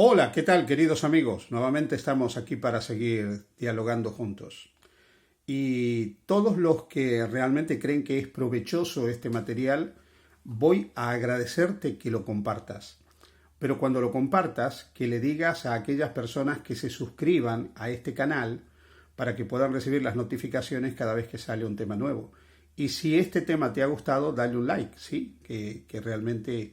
Hola, ¿qué tal, queridos amigos? Nuevamente estamos aquí para seguir dialogando juntos. Y todos los que realmente creen que es provechoso este material, voy a agradecerte que lo compartas. Pero cuando lo compartas, que le digas a aquellas personas que se suscriban a este canal para que puedan recibir las notificaciones cada vez que sale un tema nuevo. Y si este tema te ha gustado, dale un like, ¿sí? Que realmente,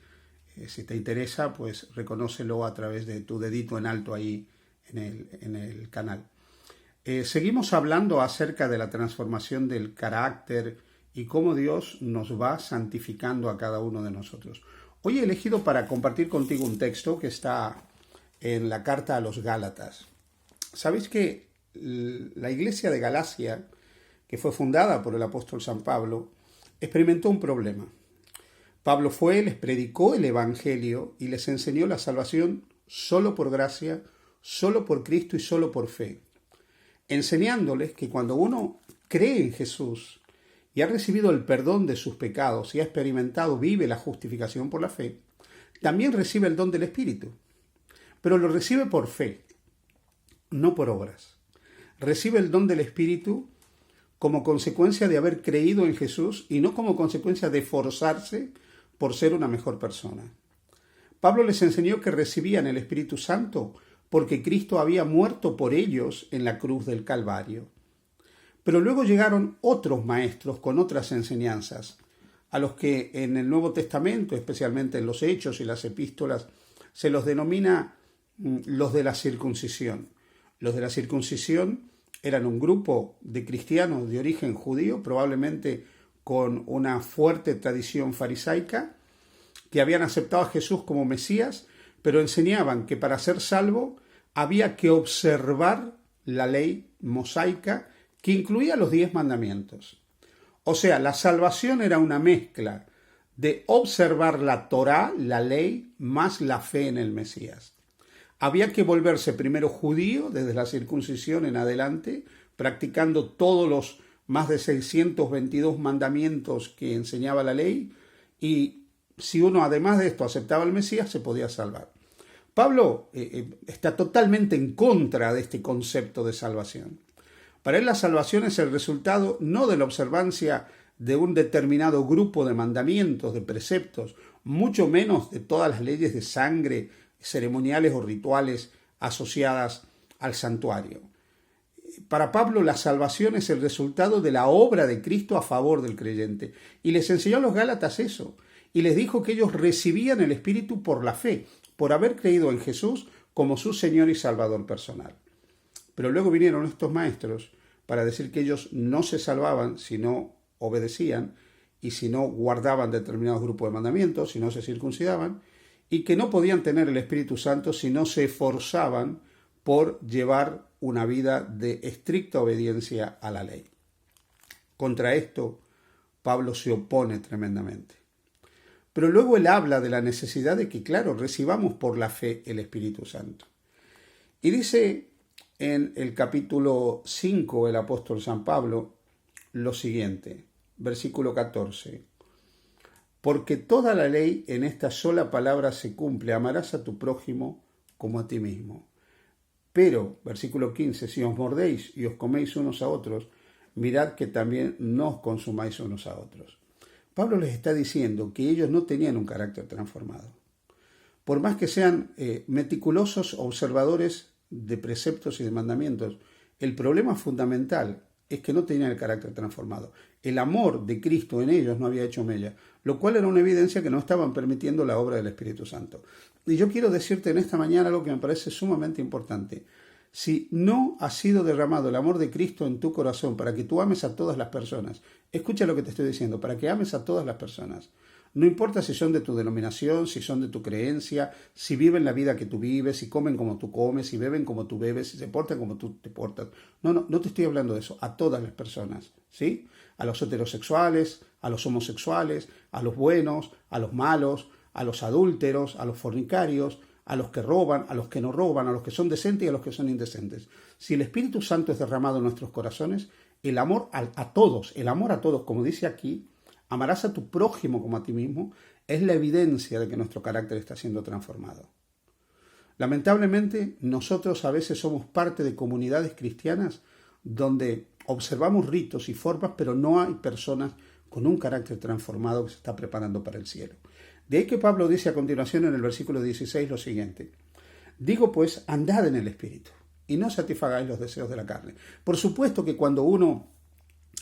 si te interesa, pues reconócelo a través de tu dedito en alto ahí en el canal. Seguimos hablando acerca de la transformación del carácter y cómo Dios nos va santificando a cada uno de nosotros. Hoy he elegido para compartir contigo un texto que está en la carta a los Gálatas. Sabéis que la iglesia de Galacia, que fue fundada por el apóstol San Pablo, experimentó un problema. Pablo fue, les predicó el Evangelio y les enseñó la salvación solo por gracia, solo por Cristo y solo por fe, enseñándoles que cuando uno cree en Jesús y ha recibido el perdón de sus pecados y ha experimentado, vive la justificación por la fe, también recibe el don del Espíritu, pero lo recibe por fe, no por obras. Recibe el don del Espíritu como consecuencia de haber creído en Jesús y no como consecuencia de forzarse por ser una mejor persona. Pablo les enseñó que recibían el Espíritu Santo porque Cristo había muerto por ellos en la cruz del Calvario. Pero luego llegaron otros maestros con otras enseñanzas, a los que en el Nuevo Testamento, especialmente en los Hechos y las Epístolas, se los denomina los de la circuncisión. Los de la circuncisión eran un grupo de cristianos de origen judío, probablemente con una fuerte tradición farisaica, que habían aceptado a Jesús como Mesías, pero enseñaban que para ser salvo había que observar la ley mosaica que incluía los 10 mandamientos. O sea, la salvación era una mezcla de observar la Torá, la ley, más la fe en el Mesías. Había que volverse primero judío, desde la circuncisión en adelante, practicando todos los más de 622 mandamientos que enseñaba la ley, y si uno además de esto aceptaba al Mesías, se podía salvar. Pablo está totalmente en contra de este concepto de salvación. Para él la salvación es el resultado no de la observancia de un determinado grupo de mandamientos, de preceptos, mucho menos de todas las leyes de sangre, ceremoniales o rituales asociadas al santuario. Para Pablo la salvación es el resultado de la obra de Cristo a favor del creyente. Y les enseñó a los Gálatas eso. Y les dijo que ellos recibían el Espíritu por la fe, por haber creído en Jesús como su Señor y Salvador personal. Pero luego vinieron estos maestros para decir que ellos no se salvaban si no obedecían y si no guardaban determinados grupos de mandamientos, si no se circuncidaban, y que no podían tener el Espíritu Santo si no se esforzaban por llevar una vida de estricta obediencia a la ley. Contra esto, Pablo se opone tremendamente. Pero luego él habla de la necesidad de que, claro, recibamos por la fe el Espíritu Santo. Y dice en el capítulo 5, el apóstol San Pablo, lo siguiente, versículo 14. Porque toda la ley en esta sola palabra se cumple: amarás a tu prójimo como a ti mismo. Pero, versículo 15, si os mordéis y os coméis unos a otros, mirad que también no os consumáis unos a otros. Pablo les está diciendo que ellos no tenían un carácter transformado. Por más que sean meticulosos observadores de preceptos y de mandamientos, el problema fundamental es que no tenían el carácter transformado. El amor de Cristo en ellos no había hecho mella, lo cual era una evidencia que no estaban permitiendo la obra del Espíritu Santo. Y yo quiero decirte en esta mañana algo que me parece sumamente importante. Si no ha sido derramado el amor de Cristo en tu corazón para que tú ames a todas las personas, escucha lo que te estoy diciendo, para que ames a todas las personas, no importa si son de tu denominación, si son de tu creencia, si viven la vida que tú vives, si comen como tú comes, si beben como tú bebes, si se portan como tú te portas. No te estoy hablando de eso, a todas las personas, ¿sí? A los heterosexuales, a los homosexuales, a los buenos, a los malos, a los adúlteros, a los fornicarios, a los que roban, a los que no roban, a los que son decentes y a los que son indecentes. Si el Espíritu Santo es derramado en nuestros corazones, el amor a todos, como dice aquí, amarás a tu prójimo como a ti mismo, es la evidencia de que nuestro carácter está siendo transformado. Lamentablemente, nosotros a veces somos parte de comunidades cristianas donde observamos ritos y formas, pero no hay personas con un carácter transformado que se está preparando para el cielo. De ahí que Pablo dice a continuación en el versículo 16 lo siguiente: digo pues, andad en el Espíritu y no satisfagáis los deseos de la carne. Por supuesto que cuando uno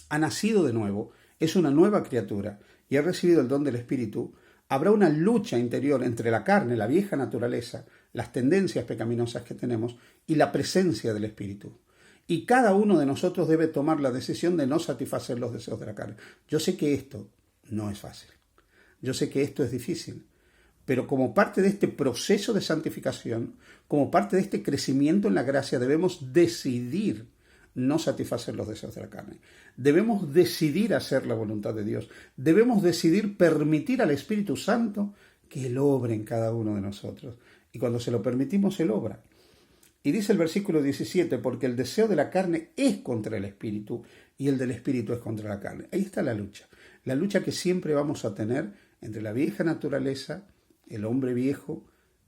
ha nacido de nuevo, es una nueva criatura y ha recibido el don del Espíritu, habrá una lucha interior entre la carne, la vieja naturaleza, las tendencias pecaminosas que tenemos y la presencia del Espíritu. Y cada uno de nosotros debe tomar la decisión de no satisfacer los deseos de la carne. Yo sé que esto no es fácil. Yo sé que esto es difícil. Pero como parte de este proceso de santificación, como parte de este crecimiento en la gracia, debemos decidir no satisfacer los deseos de la carne. Debemos decidir hacer la voluntad de Dios. Debemos decidir permitir al Espíritu Santo que Él obre en cada uno de nosotros. Y cuando se lo permitimos, Él obra. Y dice el versículo 17, porque el deseo de la carne es contra el Espíritu y el del Espíritu es contra la carne. Ahí está la lucha que siempre vamos a tener entre la vieja naturaleza, el hombre viejo,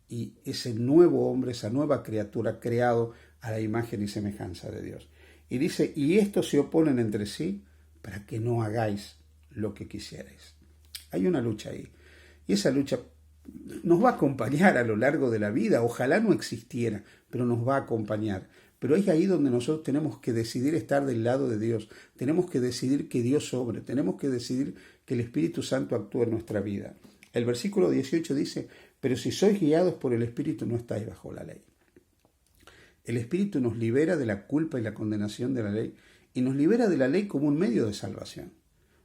y ese nuevo hombre, esa nueva criatura creado a la imagen y semejanza de Dios. Y dice, y estos se oponen entre sí para que no hagáis lo que quisierais. Hay una lucha ahí. Y esa lucha nos va a acompañar a lo largo de la vida. Ojalá no existiera, pero nos va a acompañar. Pero es ahí donde nosotros tenemos que decidir estar del lado de Dios. Tenemos que decidir que Dios obre. Tenemos que decidir que el Espíritu Santo actúe en nuestra vida. El versículo 18 dice, pero si sois guiados por el Espíritu no estáis bajo la ley. El Espíritu nos libera de la culpa y la condenación de la ley y nos libera de la ley como un medio de salvación.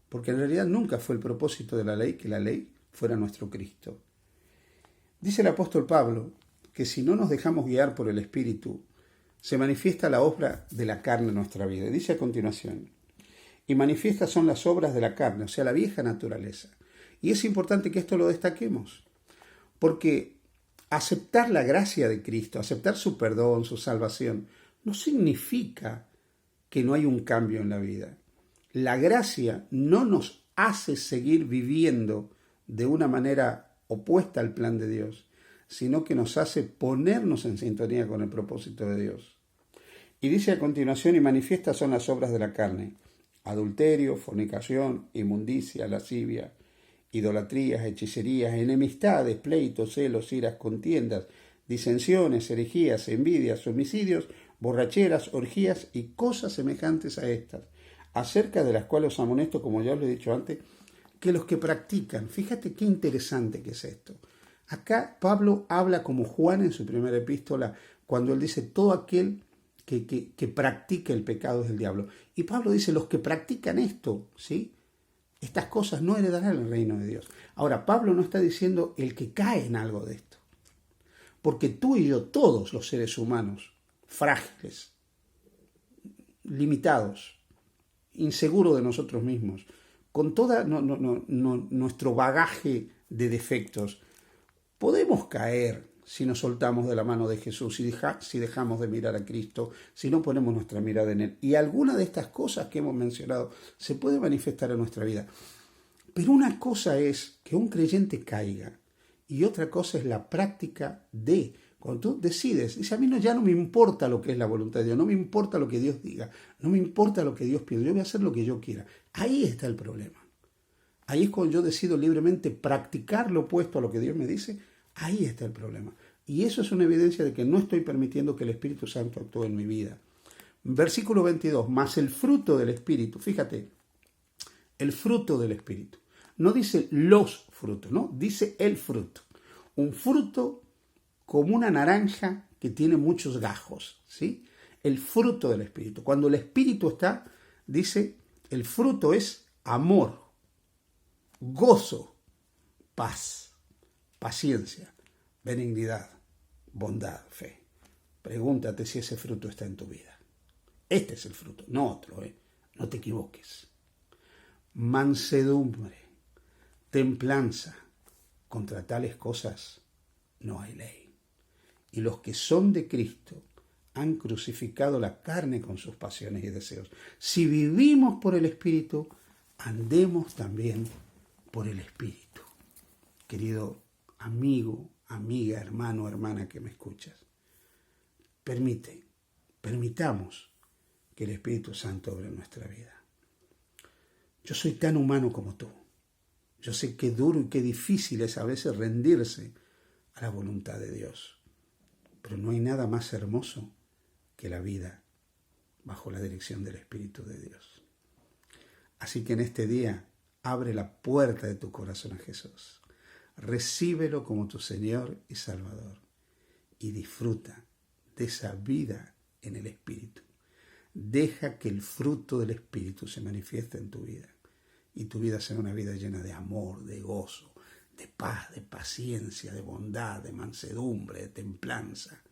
Porque en realidad nunca fue el propósito de la ley que la ley fuera nuestro Cristo. Dice el apóstol Pablo que si no nos dejamos guiar por el Espíritu, se manifiesta la obra de la carne en nuestra vida. Y dice a continuación, y manifiestas son las obras de la carne, o sea, la vieja naturaleza. Y es importante que esto lo destaquemos, porque aceptar la gracia de Cristo, aceptar su perdón, su salvación, no significa que no hay un cambio en la vida. La gracia no nos hace seguir viviendo de una manera opuesta al plan de Dios, sino que nos hace ponernos en sintonía con el propósito de Dios. Y dice a continuación, y manifiestas son las obras de la carne: adulterio, fornicación, inmundicia, lascivia, idolatrías, hechicerías, enemistades, pleitos, celos, iras, contiendas, disensiones, herejías, envidias, homicidios, borracheras, orgías y cosas semejantes a estas, acerca de las cuales os amonesto, como ya os lo he dicho antes, que los que practican, fíjate qué interesante que es esto. Acá Pablo habla como Juan en su primera epístola, cuando él dice todo aquel que practica el pecado es del diablo. Y Pablo dice, los que practican esto, ¿sí?, estas cosas no heredarán el reino de Dios. Ahora, Pablo no está diciendo el que cae en algo de esto. Porque tú y yo, todos los seres humanos, frágiles, limitados, inseguros de nosotros mismos, con todo nuestro bagaje de defectos, podemos caer si nos soltamos de la mano de Jesús, si dejamos de mirar a Cristo, si no ponemos nuestra mirada en Él. Y alguna de estas cosas que hemos mencionado se puede manifestar en nuestra vida. Pero una cosa es que un creyente caiga y otra cosa es la práctica de... Cuando tú decides, dice, a mí ya no me importa lo que es la voluntad de Dios, no me importa lo que Dios diga, no me importa lo que Dios pide, yo voy a hacer lo que yo quiera. Ahí está el problema. Ahí es cuando yo decido libremente practicar lo opuesto a lo que Dios me dice. Ahí está el problema. Y eso es una evidencia de que no estoy permitiendo que el Espíritu Santo actúe en mi vida. Versículo 22, más el fruto del Espíritu. Fíjate, el fruto del Espíritu. No dice los frutos, ¿no? Dice el fruto. Un fruto como una naranja que tiene muchos gajos, ¿sí? El fruto del Espíritu. Cuando el Espíritu está, dice, el fruto es amor, gozo, paz, paciencia, benignidad, bondad, fe. Pregúntate si ese fruto está en tu vida. Este es el fruto, no otro, no te equivoques. Mansedumbre, templanza, contra tales cosas no hay ley. Y los que son de Cristo han crucificado la carne con sus pasiones y deseos. Si vivimos por el Espíritu, andemos también por el Espíritu. Querido amigo, amiga, hermano, hermana que me escuchas. Permitamos que el Espíritu Santo obre en nuestra vida. Yo soy tan humano como tú. Yo sé qué duro y qué difícil es a veces rendirse a la voluntad de Dios. Pero no hay nada más hermoso que la vida bajo la dirección del Espíritu de Dios. Así que en este día, abre la puerta de tu corazón a Jesús. Recíbelo como tu Señor y Salvador. Y disfruta de esa vida en el Espíritu. Deja que el fruto del Espíritu se manifieste en tu vida. Y tu vida sea una vida llena de amor, de gozo, de paz, de paciencia, de bondad, de mansedumbre, de templanza.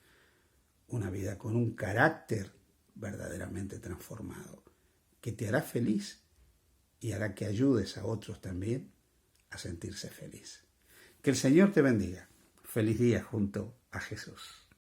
Una vida con un carácter verdaderamente transformado, que te hará feliz y hará que ayudes a otros también a sentirse feliz. Que el Señor te bendiga. Feliz día junto a Jesús.